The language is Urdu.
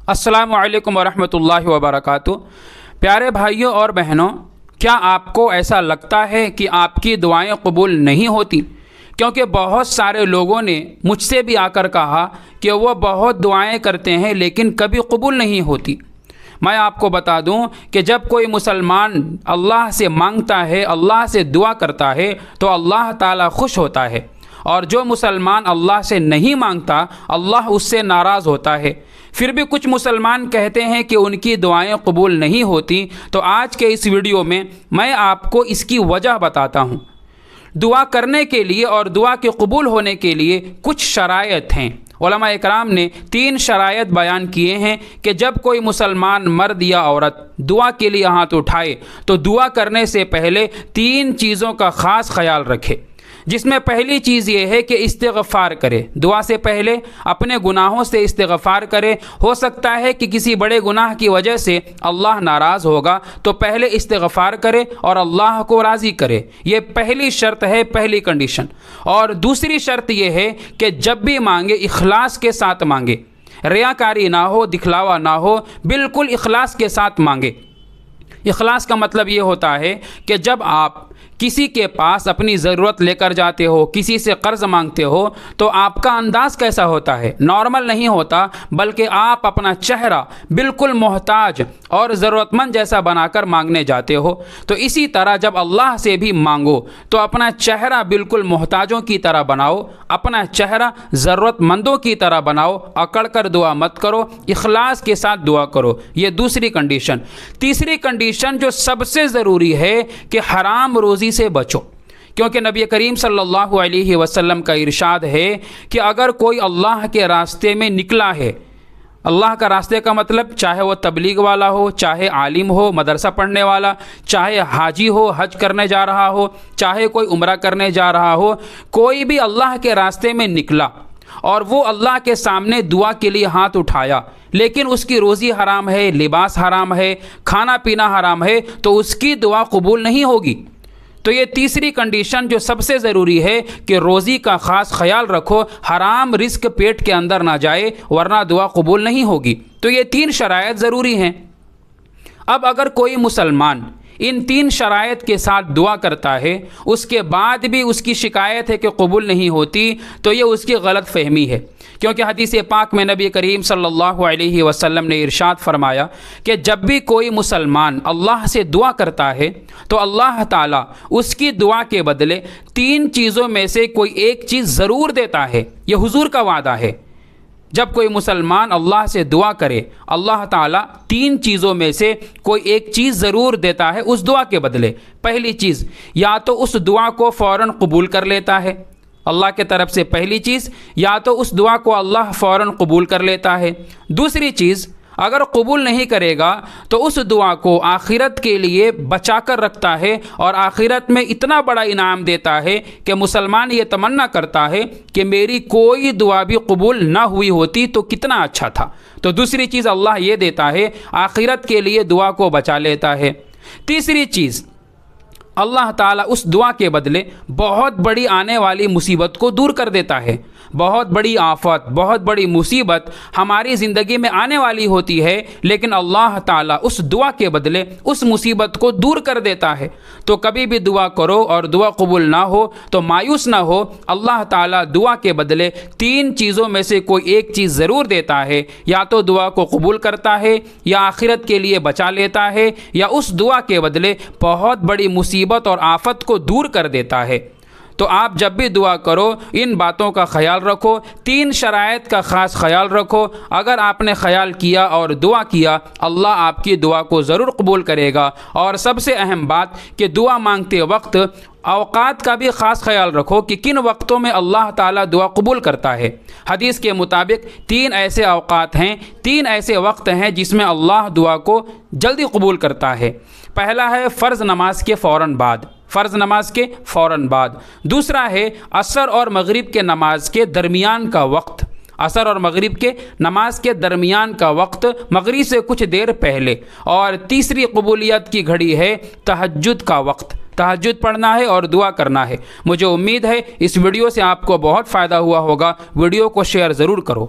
السلام علیکم ورحمۃ اللہ وبرکاتہ۔ پیارے بھائیوں اور بہنوں، کیا آپ کو ایسا لگتا ہے کہ آپ کی دعائیں قبول نہیں ہوتی؟ کیونکہ بہت سارے لوگوں نے مجھ سے بھی آ کر کہا کہ وہ بہت دعائیں کرتے ہیں لیکن کبھی قبول نہیں ہوتی۔ میں آپ کو بتا دوں کہ جب کوئی مسلمان اللہ سے مانگتا ہے، اللہ سے دعا کرتا ہے تو اللہ تعالیٰ خوش ہوتا ہے، اور جو مسلمان اللہ سے نہیں مانگتا اللہ اس سے ناراض ہوتا ہے۔ پھر بھی کچھ مسلمان کہتے ہیں کہ ان کی دعائیں قبول نہیں ہوتی، تو آج کے اس ویڈیو میں آپ کو اس کی وجہ بتاتا ہوں۔ دعا کرنے کے لیے اور دعا کے قبول ہونے کے لیے کچھ شرائط ہیں۔ علماء اکرام نے 3 شرائط بیان کیے ہیں کہ جب کوئی مسلمان مرد یا عورت دعا کے لیے ہاتھ اٹھائے تو دعا کرنے سے پہلے 3 چیزوں کا خاص خیال رکھے، جس میں پہلی چیز یہ ہے کہ استغفار کرے۔ دعا سے پہلے اپنے گناہوں سے استغفار کرے۔ ہو سکتا ہے کہ کسی بڑے گناہ کی وجہ سے اللہ ناراض ہوگا، تو پہلے استغفار کرے اور اللہ کو راضی کرے۔ یہ پہلی شرط ہے، پہلی کنڈیشن۔ اور دوسری شرط یہ ہے کہ جب بھی مانگے اخلاص کے ساتھ مانگے، ریاکاری نہ ہو، دکھلاوا نہ ہو، بالکل اخلاص کے ساتھ مانگے۔ اخلاص کا مطلب یہ ہوتا ہے کہ جب آپ کسی کے پاس اپنی ضرورت لے کر جاتے ہو، کسی سے قرض مانگتے ہو، تو آپ کا انداز کیسا ہوتا ہے؟ نارمل نہیں ہوتا، بلکہ آپ اپنا چہرہ بالکل محتاج اور ضرورت مند جیسا بنا کر مانگنے جاتے ہو۔ تو اسی طرح جب اللہ سے بھی مانگو تو اپنا چہرہ بالکل محتاجوں کی طرح بناؤ، اپنا چہرہ ضرورت مندوں کی طرح بناؤ، اکڑ کر دعا مت کرو، اخلاص کے ساتھ دعا کرو۔ یہ دوسری کنڈیشن۔ تیسری کنڈیشن جو سب سے ضروری ہے کہ حرام روزی سے بچو، کیونکہ نبی کریم صلی اللہ علیہ وسلم کا ارشاد ہے کہ اگر کوئی اللہ کے راستے میں نکلا ہے، اللہ کا راستے کا مطلب چاہے وہ تبلیغ والا ہو، چاہے عالم ہو، مدرسہ پڑھنے والا، چاہے حاجی ہو، حج کرنے جا رہا ہو، چاہے کوئی عمرہ کرنے جا رہا ہو، کوئی بھی اللہ کے راستے میں نکلا اور وہ اللہ کے سامنے دعا کے لیے ہاتھ اٹھایا، لیکن اس کی روزی حرام ہے، لباس حرام ہے، کھانا پینا حرام ہے، تو اس کی دعا قبول نہیں ہوگی۔ تو یہ تیسری کنڈیشن جو سب سے ضروری ہے کہ روزی کا خاص خیال رکھو، حرام رزق پیٹ کے اندر نہ جائے، ورنہ دعا قبول نہیں ہوگی۔ تو یہ 3 شرائط ضروری ہیں۔ اب اگر کوئی مسلمان ان 3 شرائط کے ساتھ دعا کرتا ہے، اس کے بعد بھی اس کی شکایت ہے کہ قبول نہیں ہوتی، تو یہ اس کی غلط فہمی ہے، کیونکہ حدیث پاک میں نبی کریم صلی اللہ علیہ وسلم نے ارشاد فرمایا کہ جب بھی کوئی مسلمان اللہ سے دعا کرتا ہے تو اللہ تعالیٰ اس کی دعا کے بدلے 3 چیزوں میں سے کوئی ایک چیز ضرور دیتا ہے۔ یہ حضور کا وعدہ ہے۔ جب کوئی مسلمان اللہ سے دعا کرے، اللہ تعالیٰ 3 چیزوں میں سے کوئی ایک چیز ضرور دیتا ہے اس دعا کے بدلے۔ پہلی چیز، یا تو اس دعا کو فوراً قبول کر لیتا ہے اللہ کے طرف سے، پہلی چیز، یا تو اس دعا کو اللہ فوراً قبول کر لیتا ہے۔ دوسری چیز، اگر قبول نہیں کرے گا تو اس دعا کو آخرت کے لیے بچا کر رکھتا ہے، اور آخرت میں اتنا بڑا انعام دیتا ہے کہ مسلمان یہ تمنا کرتا ہے کہ میری کوئی دعا بھی قبول نہ ہوئی ہوتی تو کتنا اچھا تھا۔ تو دوسری چیز اللہ یہ دیتا ہے، آخرت کے لیے دعا کو بچا لیتا ہے۔ تیسری چیز، اللہ تعالیٰ اس دعا کے بدلے بہت بڑی آنے والی مصیبت کو دور کر دیتا ہے۔ بہت بڑی آفت، بہت بڑی مصیبت ہماری زندگی میں آنے والی ہوتی ہے، لیکن اللہ تعالیٰ اس دعا کے بدلے اس مصیبت کو دور کر دیتا ہے۔ تو کبھی بھی دعا کرو اور دعا قبول نہ ہو تو مایوس نہ ہو، اللہ تعالیٰ دعا کے بدلے 3 چیزوں میں سے کوئی ایک چیز ضرور دیتا ہے۔ یا تو دعا کو قبول کرتا ہے، یا آخرت کے لیے بچا لیتا ہے، یا اس دعا کے بدلے بہت بڑی مصیبت اور آفت کو دور کر دیتا ہے۔ تو آپ جب بھی دعا کرو ان باتوں کا خیال رکھو، 3 شرائط کا خاص خیال رکھو۔ اگر آپ نے خیال کیا اور دعا کیا، اللہ آپ کی دعا کو ضرور قبول کرے گا۔ اور سب سے اہم بات کہ دعا مانگتے وقت اوقات کا بھی خاص خیال رکھو کہ کن وقتوں میں اللہ تعالیٰ دعا قبول کرتا ہے۔ حدیث کے مطابق 3 ایسے اوقات ہیں، 3 ایسے وقت ہیں جس میں اللہ دعا کو جلدی قبول کرتا ہے۔ پہلا ہے فرض نماز کے فوراً بعد، فرض نماز کے فوراً بعد۔ دوسرا ہے عصر اور مغرب کے نماز کے درمیان کا وقت، عصر اور مغرب کے نماز کے درمیان کا وقت، مغرب سے کچھ دیر پہلے۔ اور تیسری قبولیت کی گھڑی ہے تہجد کا وقت، تہجد پڑھنا ہے اور دعا کرنا ہے۔ مجھے امید ہے اس ویڈیو سے آپ کو بہت فائدہ ہوا ہوگا۔ ویڈیو کو شیئر ضرور کرو۔